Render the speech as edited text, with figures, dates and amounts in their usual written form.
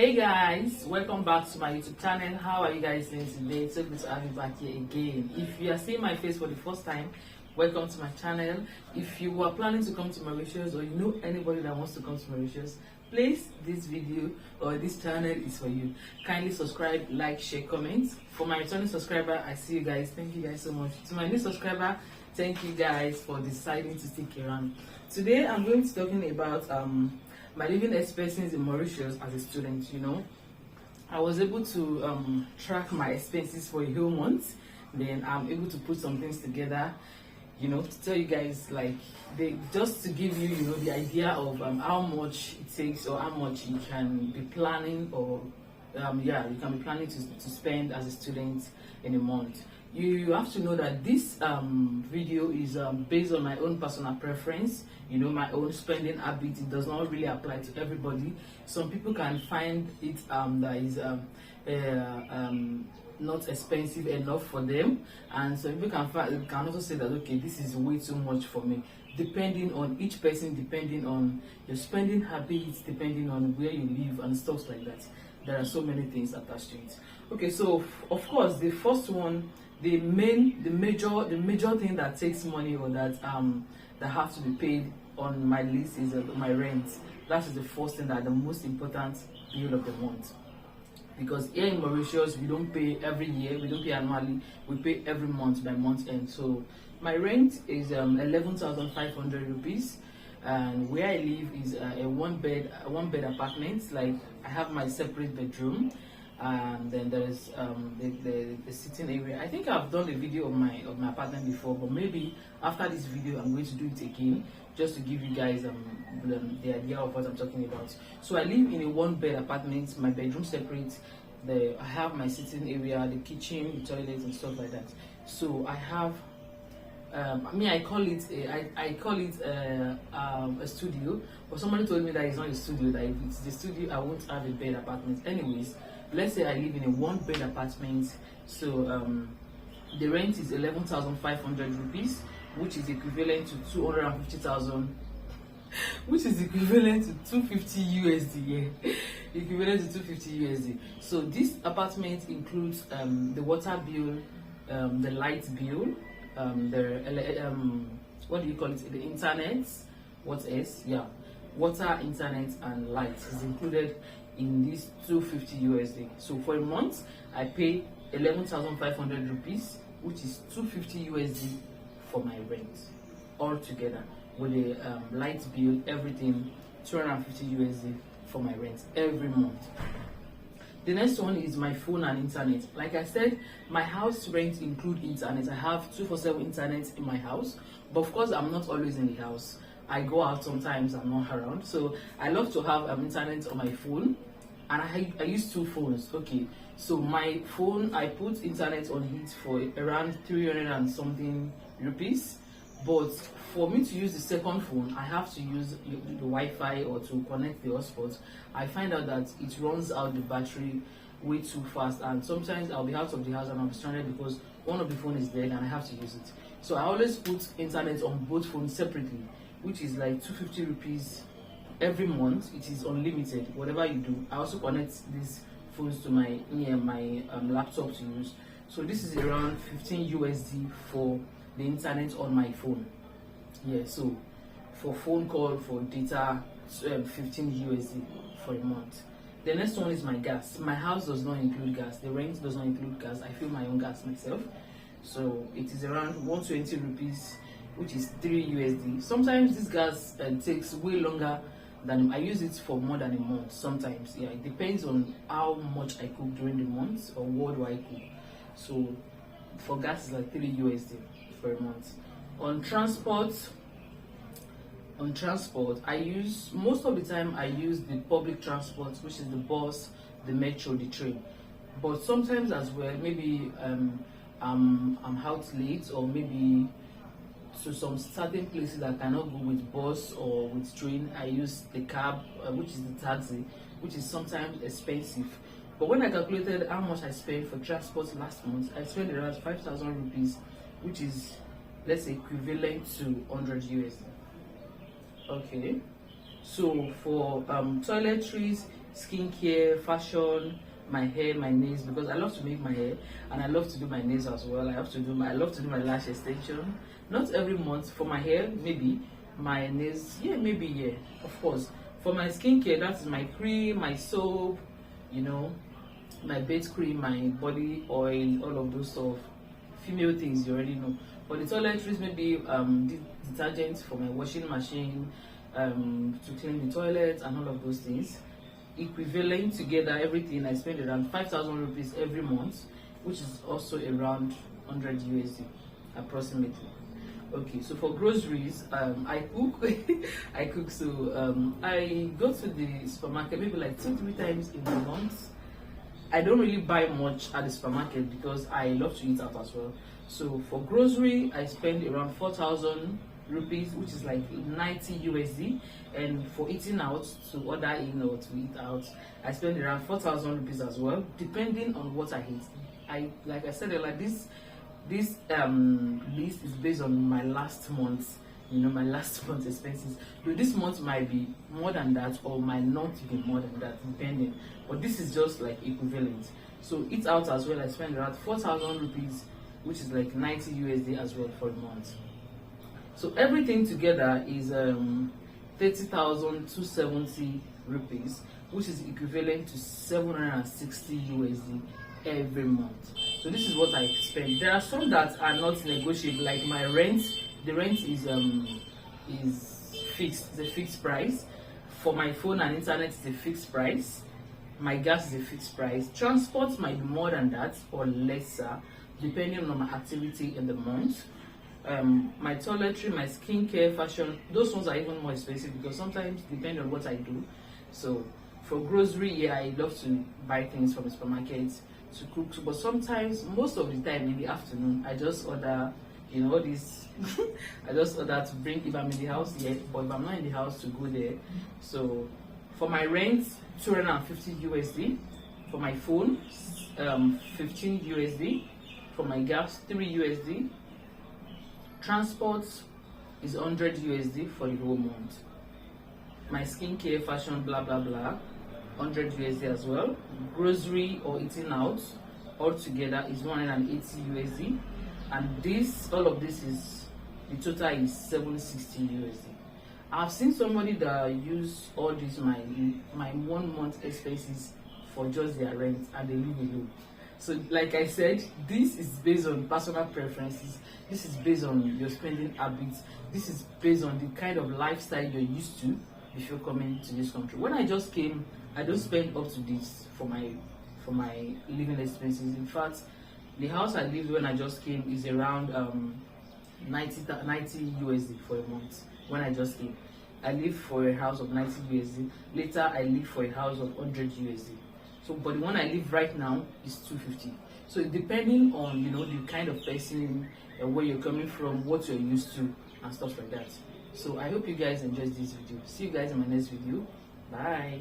Hey guys, welcome back to my YouTube channel. How are you guys doing today? It's so good to have you back here again. If you are seeing my face for the first time, welcome to my channel. If you are planning to come to Mauritius or you know anybody that wants to come to Mauritius, please, this video or this channel is for you. Kindly subscribe, like, share, comment. For my returning subscriber, I see you guys. Thank you guys so much. To my new subscriber, thank you guys for deciding to stick around. Today I'm going to be talking about my living expenses in Mauritius as a student. I was able to track my expenses for a whole month. Then I'm able to put some things together, to tell you guys, just to give you, the idea of how much it takes or how much you can be planning, or you can be planning to spend as a student in a month. You have to know that this video is based on my own personal preference, my own spending habit. It does not really apply to everybody. Some people can find it that is not expensive enough for them, and some people can also say that, okay, this is way too much for me, depending on each person, depending on your spending habits, depending on where you live and stuff like that. There are so many things attached to it. Okay, so of course the first one, the major thing that takes money, or that have to be paid on my list, is my rent. That is the first thing, that the most important bill of the month. Because here in Mauritius, we don't pay every year, we don't pay annually, we pay every month by month end. So my rent is 11,500 rupees, and where I live is a one bed apartment. Like, I have my separate bedroom, and then there is the sitting area. I think I've done a video of my apartment before, but maybe after this video I'm going to do it again, just to give you guys the idea of what I'm talking about. So I live in a one bed apartment, my bedroom separate. I have my sitting area, the kitchen, the toilet, and stuff like that. So I have I call it a studio, but somebody told me that it's not a studio, that if it's the studio I won't have a bed apartment. Anyways, let's say I live in a one bed apartment. So the rent is 11,500 rupees, which is equivalent to 250,000, which is equivalent to 250 USD. Yeah, equivalent to 250 USD. So this apartment includes the water bill, the light bill, what do you call it? The internet. What else? Yeah, water, internet, and light is included in this 250 USD. So for a month, I pay 11,500 rupees, which is 250 USD for my rent altogether, with the light bill, everything, 250 USD for my rent every month. The next one is my phone and internet. Like I said, my house rent include internet. I have 247 internet in my house, but of course I'm not always in the house. I go out sometimes, I'm not around. So I love to have internet on my phone, and I use two phones. Okay, so my phone, I put internet on it for around 300 and something rupees. But for me to use the second phone, I have to use the Wi-Fi or to connect the hotspot. I find out that it runs out the battery way too fast, and sometimes I'll be out of the house and I'll be stranded because one of the phone is dead and I have to use it. So I always put internet on both phones separately, which is like 250 rupees every month. It is unlimited, whatever you do. I also connect these phones to my laptop to use. So this is around 15 USD for the internet on my phone. Yeah, so for phone call, for data, 15 USD for a month. The next one is my gas. My house does not include gas. The rent does not include gas. I fill my own gas myself. So it is around 120 rupees, which is 3 USD. Sometimes this gas takes way longer than I use it for more than a month. Sometimes, yeah, it depends on how much I cook during the month or what do I cook. So for gas, is like 3 USD for a month. On transport, I use, most of the time I use the public transport, which is the bus, the metro, the train. But sometimes as well, maybe I'm out late, or maybe to some certain places I cannot go with bus or with train, I use the cab, which is the taxi, which is sometimes expensive. But when I calculated how much I spent for transport last month, I spent around 5,000 rupees, which is, let's say, equivalent to 100 USD. Okay, so for toiletries, skincare, fashion, my hair, my nails, because I love to make my hair and I love to do my nails as well. I love to do my lash extension. Not every month. For my hair, maybe. My nails, yeah, maybe, yeah, of course. For my skincare, that's my cream, my soap, you know, my bed cream, my body oil, all of those stuff, female things you already know. For the toiletries, maybe detergent for my washing machine, to clean the toilet and all of those things. Equivalent together, everything, I spend around 5,000 rupees every month, which is also around 100 USD approximately. Okay, so for groceries, I cook. I cook, so I go to the supermarket maybe like 2-3 times in a month. I don't really buy much at the supermarket because I love to eat out as well. So for grocery, I spend around 4,000 rupees, which is like 90 USD. And for eating out, to order in or to eat out, I spend around 4,000 rupees as well, depending on what I eat. Like I said, like this list is based on my last month, my last month's expenses. So this month might be more than that or might not be more than that, depending. But this is just like equivalent. So eat out as well, I spend around 4,000 rupees, which is like 90 USD as well for a month. So everything together is 30,270 rupees, which is equivalent to 760 USD every month. So this is what I spend. There are some that are not negotiable, like my rent. The rent is fixed. It's a fixed price. For my phone and internet, it's a fixed price. My gas is a fixed price. Transport might be more than that or lesser, depending on my activity in the month. My toiletry, my skincare, fashion, those ones are even more expensive because sometimes depending on what I do. So for grocery, yeah, I love to buy things from the supermarket to cook, but sometimes, most of the time in the afternoon, I just order, all this. I just order to bring if I'm in the house yet, but if I'm not in the house, to go there. So for my rent, 250 USD. For my phone, 15 USD. For my gas, 3 USD. Transport is 100 USD for the whole month. My skincare, fashion, blah blah blah, 100 USD as well. Grocery or eating out altogether is 180 USD, and all of this is the total is 760 USD. I've seen somebody that use all this my 1 month expenses for just their rent and they live alone. So like I said, this is based on personal preferences. This is based on your spending habits. This is based on the kind of lifestyle you're used to before coming to this country. When I just came, I don't spend up to this for my living expenses. In fact, the house I lived when I just came is around 90 USD for a month. When I just came, I lived for a house of 90 USD. Later, I lived for a house of 100 USD. So, but the one I live right now is 250. So depending on the kind of person, where you're coming from, what you're used to, and stuff like that. So I hope you guys enjoyed this video. See you guys in my next video. Bye.